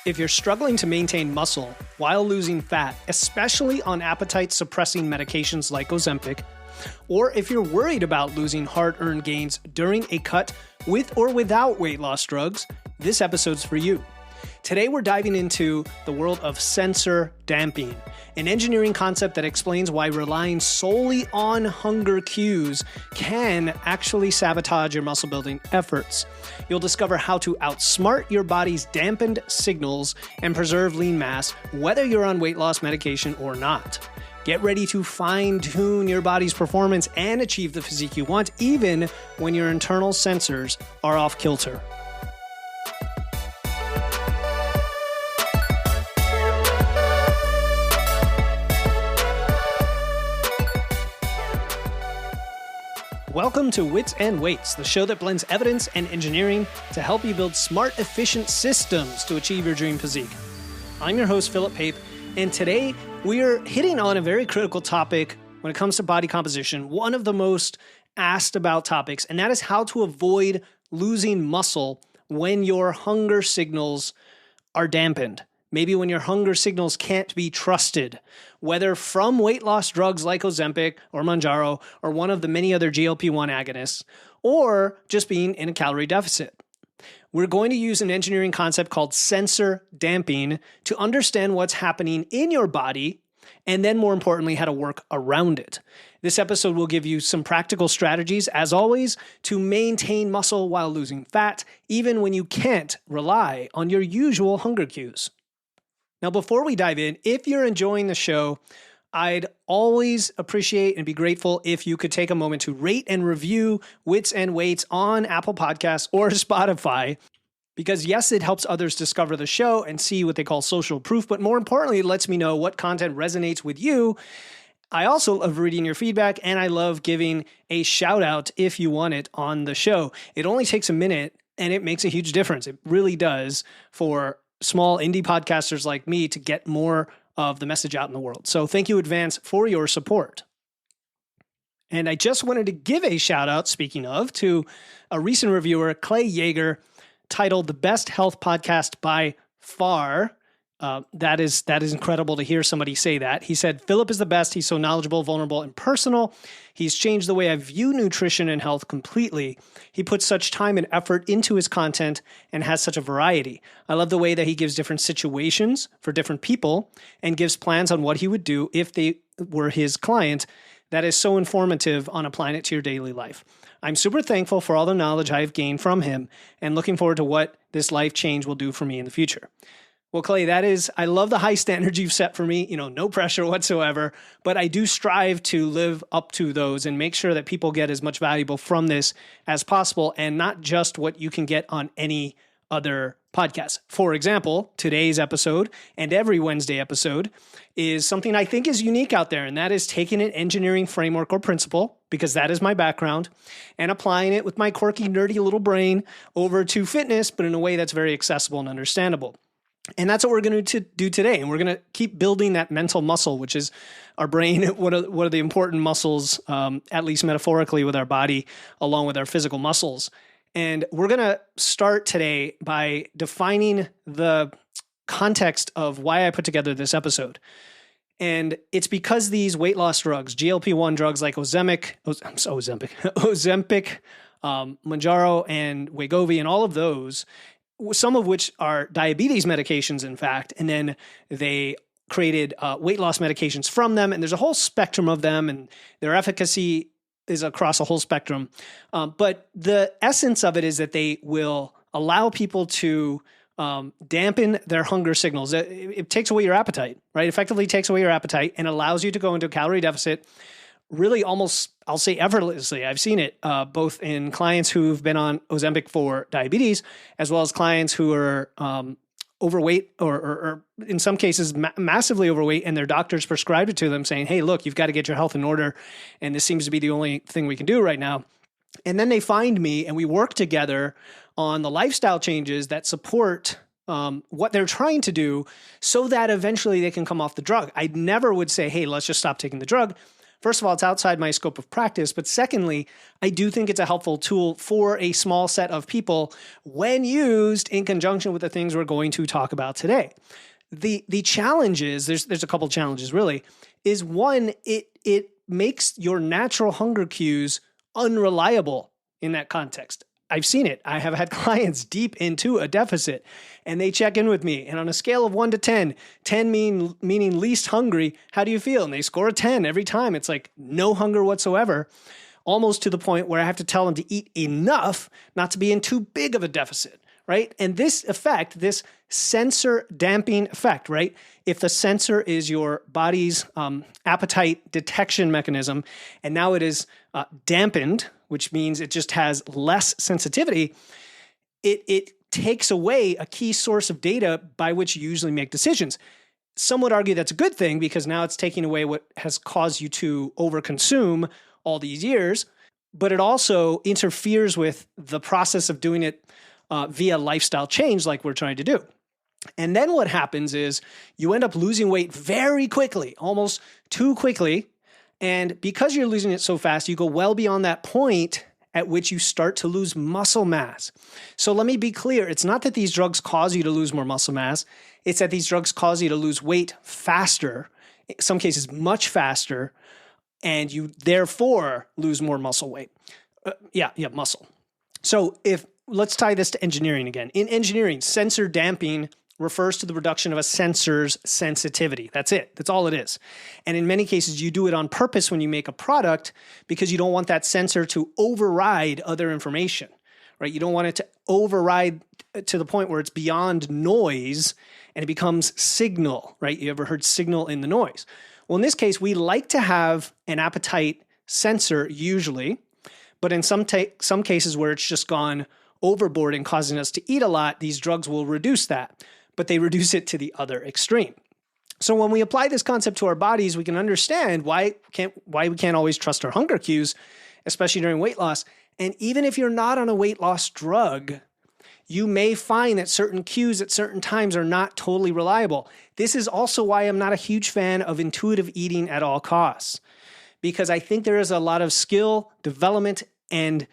If you're struggling to maintain muscle while losing fat, especially on appetite-suppressing medications like Ozempic, or if you're worried about losing hard-earned gains during a cut with or without weight loss drugs, this episode's for you. Today we're diving into the world of sensor damping, an engineering concept that explains why relying solely on hunger cues can actually sabotage your muscle building efforts. You'll discover how to outsmart your body's dampened signals and preserve lean mass, whether you're on weight loss medication or not. Get ready to fine-tune your body's performance and achieve the physique you want, even when your internal sensors are off kilter. Welcome to Wits and Weights, the show that blends evidence and engineering to help you build smart, efficient systems to achieve your dream physique. I'm your host, Philip Pape, and today we are hitting on a very critical topic when it comes to body composition, one of the most asked about topics, and that is how to avoid losing muscle when your hunger signals are dampened. Maybe when your hunger signals can't be trusted, whether from weight loss drugs like Ozempic or Mounjaro or one of the many other GLP-1 agonists, or just being in a calorie deficit. We're going to use an engineering concept called sensor damping to understand what's happening in your body, and then more importantly, how to work around it. This episode will give you some practical strategies, as always, to maintain muscle while losing fat, even when you can't rely on your usual hunger cues. Now, before we dive in, if you're enjoying the show, I'd always appreciate and be grateful if you could take a moment to rate and review Wits and Weights on Apple Podcasts or Spotify, because yes, it helps others discover the show and see what they call social proof, but more importantly, it lets me know what content resonates with you. I also love reading your feedback, and I love giving a shout out if you want it on the show. It only takes a minute, and it makes a huge difference. It really does for small indie podcasters like me to get more of the message out in the world. So thank you in advance for your support. And I just wanted to give a shout out, speaking of, to a recent reviewer, Clay Yeager, titled The Best Health Podcast by Far. That is incredible to hear somebody say that. He said, Philip is the best. He's so knowledgeable, vulnerable, and personal. He's changed the way I view nutrition and health completely. He puts such time and effort into his content and has such a variety. I love the way that he gives different situations for different people and gives plans on what he would do if they were his client. That is so informative on applying it to your daily life. I'm super thankful for all the knowledge I've gained from him and looking forward to what this life change will do for me in the future. Well, Clay, I love the high standards you've set for me, no pressure whatsoever, but I do strive to live up to those and make sure that people get as much valuable from this as possible and not just what you can get on any other podcast. For example, today's episode and every Wednesday episode is something I think is unique out there, and that is taking an engineering framework or principle, because that is my background, and applying it with my quirky, nerdy little brain over to fitness, but in a way that's very accessible and understandable. And that's what we're going to do today. And we're going to keep building that mental muscle, which is our brain. What are the important muscles, at least metaphorically, with our body, along with our physical muscles. And we're going to start today by defining the context of why I put together this episode. And it's because these weight loss drugs, GLP-1 drugs like Ozempic, Mounjaro, and Wegovy, and all of those, some of which are diabetes medications, in fact, and then they created weight loss medications from them, and there's a whole spectrum of them, and their efficacy is across a whole spectrum. But the essence of it is that they will allow people to dampen their hunger signals. It takes away your appetite, right? Effectively takes away your appetite and allows you to go into a calorie deficit really almost, I'll say effortlessly. I've seen it both in clients who've been on Ozempic for diabetes, as well as clients who are overweight or in some cases massively overweight, and their doctors prescribed it to them saying, hey, look, you've got to get your health in order, and this seems to be the only thing we can do right now. And then they find me, and we work together on the lifestyle changes that support what they're trying to do so that eventually they can come off the drug. I never would say, hey, let's just stop taking the drug. First of all, it's outside my scope of practice. But secondly, I do think it's a helpful tool for a small set of people when used in conjunction with the things we're going to talk about today. The challenge is, there's a couple challenges really, is one, it makes your natural hunger cues unreliable in that context. I've seen it. I have had clients deep into a deficit and they check in with me, and on a scale of 1 to 10, 10 meaning least hungry, how do you feel? And they score a 10 every time. It's like no hunger whatsoever, almost to the point where I have to tell them to eat enough not to be in too big of a deficit. Right? And this effect, this sensor damping effect, right? If the sensor is your body's appetite detection mechanism, and now it is dampened, which means it just has less sensitivity, it takes away a key source of data by which you usually make decisions. Some would argue that's a good thing because now it's taking away what has caused you to overconsume all these years, but it also interferes with the process of doing it via lifestyle change like we're trying to do. And then what happens is you end up losing weight very quickly, almost too quickly. And because you're losing it so fast, you go well beyond that point at which you start to lose muscle mass. So let me be clear. It's not that these drugs cause you to lose more muscle mass. It's that these drugs cause you to lose weight faster, in some cases much faster, and you therefore lose more muscle weight. Muscle. So let's tie this to engineering again. In engineering, sensor damping refers to the reduction of a sensor's sensitivity. That's it. That's all it is. And in many cases, you do it on purpose when you make a product because you don't want that sensor to override other information, right? You don't want it to override to the point where it's beyond noise and it becomes signal, right? You ever heard signal in the noise? Well, in this case, we like to have an appetite sensor usually, but in some cases where it's just gone overboard and causing us to eat a lot, these drugs will reduce that, but they reduce it to the other extreme. So when we apply this concept to our bodies, we can understand why we can't always trust our hunger cues, especially during weight loss. And even if you're not on a weight loss drug, you may find that certain cues at certain times are not totally reliable. This is also why I'm not a huge fan of intuitive eating at all costs, because I think there is a lot of skill, development, and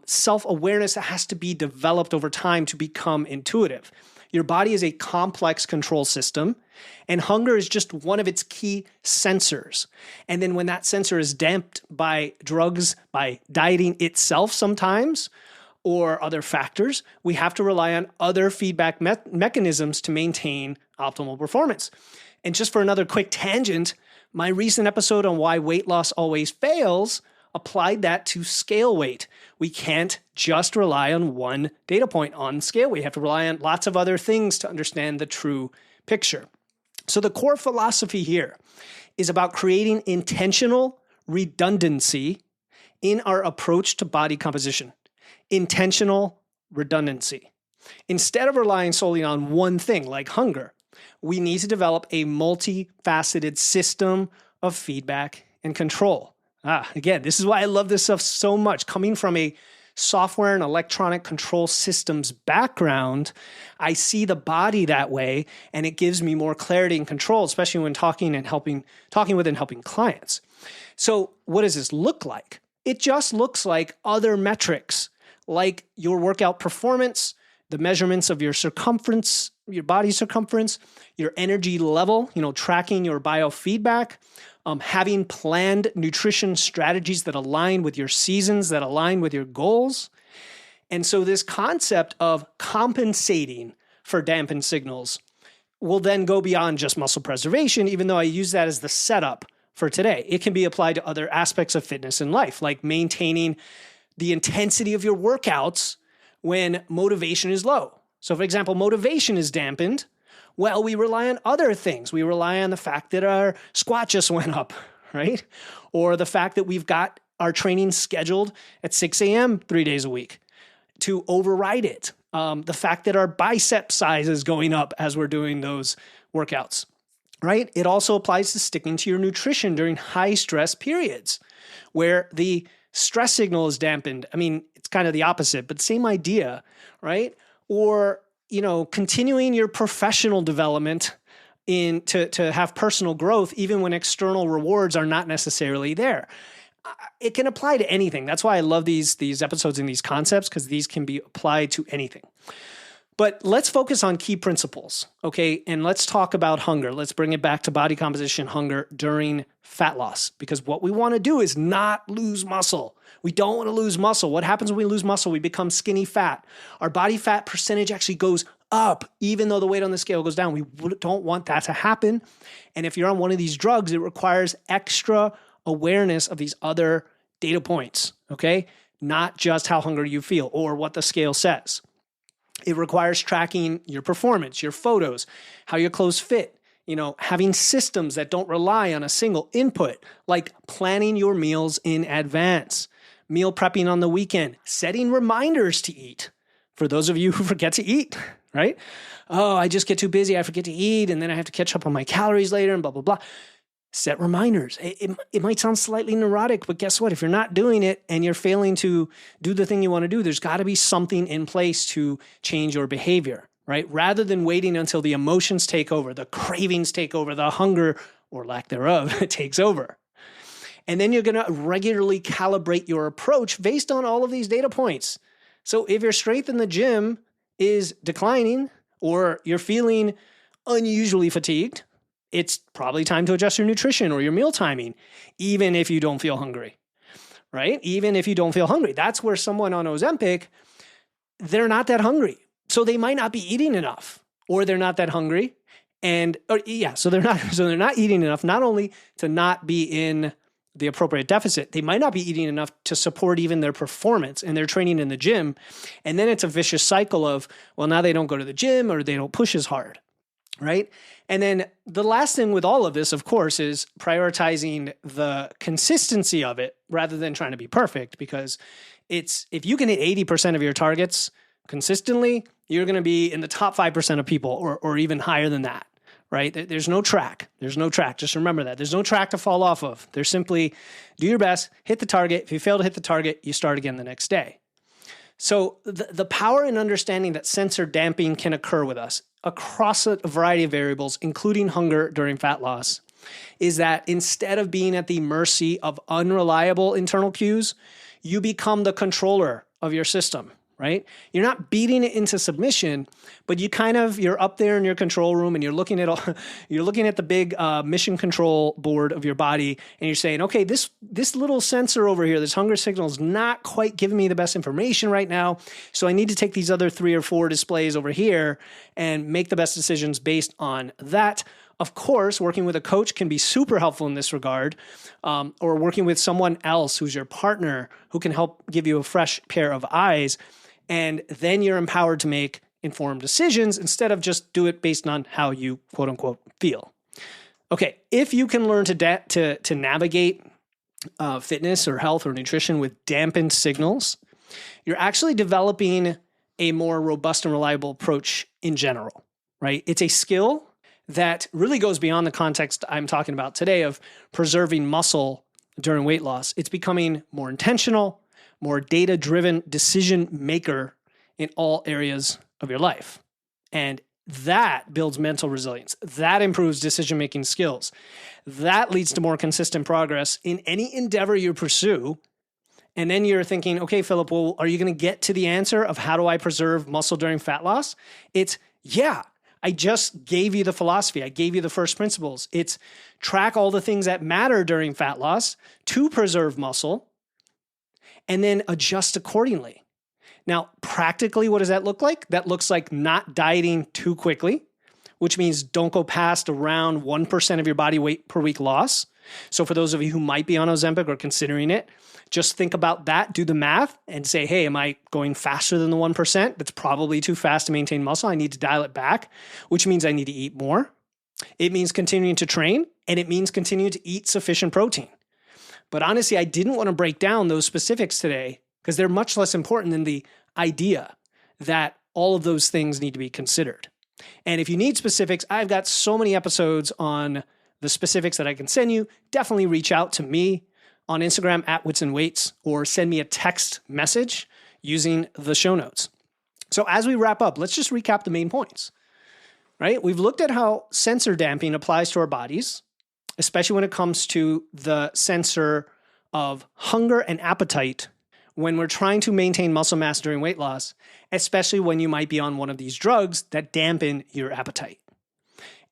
self-awareness that has to be developed over time to become intuitive. Your body is a complex control system, and hunger is just one of its key sensors. And then when that sensor is damped by drugs, by dieting itself sometimes, or other factors, we have to rely on other feedback mechanisms to maintain optimal performance. And just for another quick tangent, my recent episode on why weight loss always fails applied that to scale weight. We can't just rely on one data point on scale weight. We have to rely on lots of other things to understand the true picture. So the core philosophy here is about creating intentional redundancy in our approach to body composition. Intentional redundancy. Instead of relying solely on one thing like hunger, we need to develop a multifaceted system of feedback and control. Again, this is why I love this stuff so much. Coming from a software and electronic control systems background, I see the body that way, and it gives me more clarity and control, especially when talking with and helping clients. So what does this look like? It just looks like other metrics, like your workout performance, the measurements of your circumference, your body circumference, your energy level, tracking your biofeedback, having planned nutrition strategies that align with your seasons, that align with your goals. And so this concept of compensating for dampened signals will then go beyond just muscle preservation, even though I use that as the setup for today. It can be applied to other aspects of fitness and life, like maintaining the intensity of your workouts when motivation is low. So for example, motivation is dampened. Well, we rely on other things. We rely on the fact that our squat just went up, right? Or the fact that we've got our training scheduled at 6 a.m. 3 days a week to override it. The fact that our bicep size is going up as we're doing those workouts, right? It also applies to sticking to your nutrition during high stress periods where the stress signal is dampened. I mean, it's kind of the opposite, but same idea, right? Or continuing your professional development to have personal growth, even when external rewards are not necessarily there. It can apply to anything. That's why I love these episodes and these concepts, because these can be applied to anything. But let's focus on key principles, okay? And let's talk about hunger. Let's bring it back to body composition hunger during fat loss, because what we want to do is not lose muscle. We don't want to lose muscle. What happens when we lose muscle? We become skinny fat. Our body fat percentage actually goes up, even though the weight on the scale goes down. We don't want that to happen. And if you're on one of these drugs, it requires extra awareness of these other data points, okay? Not just how hungry you feel or what the scale says. It requires tracking your performance, your photos, how your clothes fit, having systems that don't rely on a single input, like planning your meals in advance, meal prepping on the weekend, setting reminders to eat. For those of you who forget to eat, right? Oh, I just get too busy, I forget to eat, and then I have to catch up on my calories later and blah, blah, blah. Set reminders. It might sound slightly neurotic, but guess what? If you're not doing it and you're failing to do the thing you want to do, there's got to be something in place to change your behavior, right? Rather than waiting until the emotions take over, the cravings take over, the hunger or lack thereof takes over. And then you're going to regularly calibrate your approach based on all of these data points. So if your strength in the gym is declining or you're feeling unusually fatigued, it's probably time to adjust your nutrition or your meal timing, even if you don't feel hungry, right? Even if you don't feel hungry. That's where someone on Ozempic, they're not that hungry. So they might not be eating enough, or they're not that hungry. So they're not eating enough, not only to not be in the appropriate deficit, they might not be eating enough to support even their performance and their training in the gym. And then it's a vicious cycle of, well, now they don't go to the gym or they don't push as hard. Right? And then the last thing with all of this, of course, is prioritizing the consistency of it rather than trying to be perfect, because if you can hit 80% of your targets consistently, you're going to be in the top 5% of people or even higher than that, right? There's no track. There's no track. Just remember that. There's no track to fall off of. There's simply do your best, hit the target. If you fail to hit the target, you start again the next day. So the power in understanding that sensor damping can occur with us across a variety of variables, including hunger during fat loss, is that instead of being at the mercy of unreliable internal cues, you become the controller of your system, right? You're not beating it into submission, but you're up there in your control room and you're looking at the big mission control board of your body, and you're saying, okay, this little sensor over here, this hunger signal is not quite giving me the best information right now, so I need to take these other 3 or 4 displays over here and make the best decisions based on that. Of course, working with a coach can be super helpful in this regard, or working with someone else who's your partner who can help give you a fresh pair of eyes. And then you're empowered to make informed decisions instead of just do it based on how you quote unquote feel. Okay, if you can learn to navigate fitness or health or nutrition with dampened signals, you're actually developing a more robust and reliable approach in general, right? It's a skill that really goes beyond the context I'm talking about today of preserving muscle during weight loss. It's becoming more intentional, more data-driven decision maker in all areas of your life. And that builds mental resilience. That improves decision-making skills. That leads to more consistent progress in any endeavor you pursue. And then you're thinking, okay, Philip, well, are you going to get to the answer of how do I preserve muscle during fat loss? It's, yeah, I just gave you the philosophy. I gave you the first principles. It's track all the things that matter during fat loss to preserve muscle, and then adjust accordingly. Now, practically, what does that look like? That looks like not dieting too quickly, which means don't go past around 1% of your body weight per week loss. So for those of you who might be on Ozempic or considering it, just think about that, do the math, and say, hey, am I going faster than the 1%? That's probably too fast to maintain muscle. I need to dial it back, which means I need to eat more. It means continuing to train, and it means continuing to eat sufficient protein. But honestly, I didn't want to break down those specifics today because they're much less important than the idea that all of those things need to be considered. And if you need specifics, I've got so many episodes on the specifics that I can send you. Definitely reach out to me on Instagram at Wits and Weights, or send me a text message using the show notes. So as we wrap up, let's just recap the main points. right? We've looked at how sensor damping applies to our bodies, especially when it comes to the sensor of hunger and appetite when we're trying to maintain muscle mass during weight loss, especially when you might be on one of these drugs that dampen your appetite.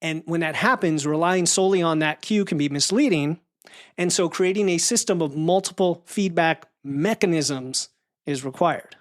And when that happens, relying solely on that cue can be misleading. And so creating a system of multiple feedback mechanisms is required.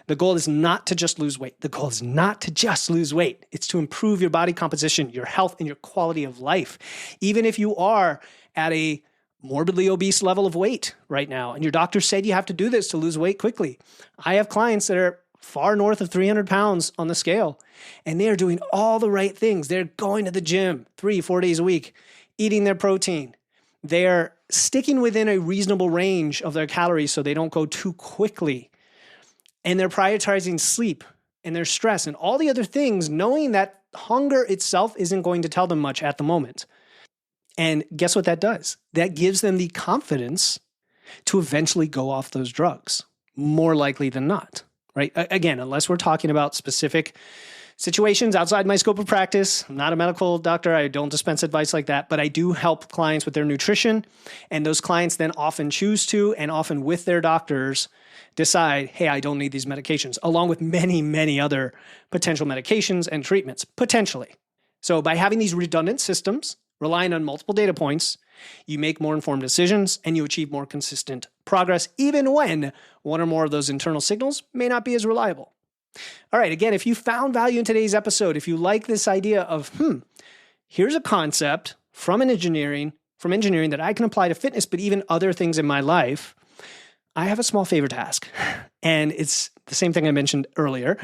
The goal is not to just lose weight. The goal is not to just lose weight. It's to improve your body composition, your health, and your quality of life. Even if you are at a morbidly obese level of weight right now, and your doctor said you have to do this to lose weight quickly. I have clients that are far north of 300 pounds on the scale, and they are doing all the right things. They're going to the gym 3-4 days a week, eating their protein. They're sticking within a reasonable range of their calories so they don't go too quickly. And they're prioritizing sleep and their stress and all the other things, knowing that hunger itself isn't going to tell them much at the moment. And guess what that does? That gives them the confidence to eventually go off those drugs, more likely than not, right? Again, unless we're talking about specific situations outside my scope of practice. I'm not a medical doctor. I don't dispense advice like that, but I do help clients with their nutrition. And those clients then often choose to, and often with their doctors, decide, hey, I don't need these medications, along with many, many other potential medications and treatments, potentially. So by having these redundant systems, relying on multiple data points, you make more informed decisions and you achieve more consistent progress, even when one or more of those internal signals may not be as reliable. All right, again, if you found value in today's episode, if you like this idea of, here's a concept from engineering that I can apply to fitness, but even other things in my life, I have a small favor to ask. And it's the same thing I mentioned earlier.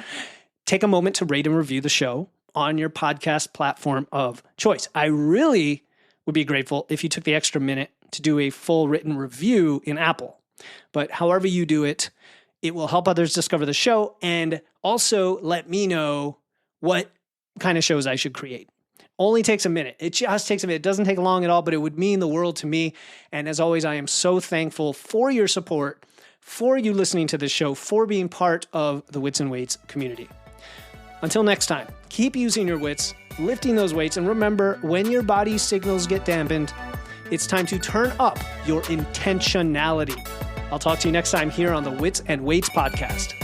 Take a moment to rate and review the show on your podcast platform of choice. I really would be grateful if you took the extra minute to do a full written review in Apple. But however you do it, it will help others discover the show and also let me know what kind of shows I should create. Only takes a minute. It just takes a minute. It doesn't take long at all, but it would mean the world to me. And as always, I am so thankful for your support, for you listening to this show, for being part of the Wits and Weights community. Until next time, keep using your wits, lifting those weights, and remember, when your body's signals get dampened, it's time to turn up your intentionality. I'll talk to you next time here on the Wits and Weights podcast.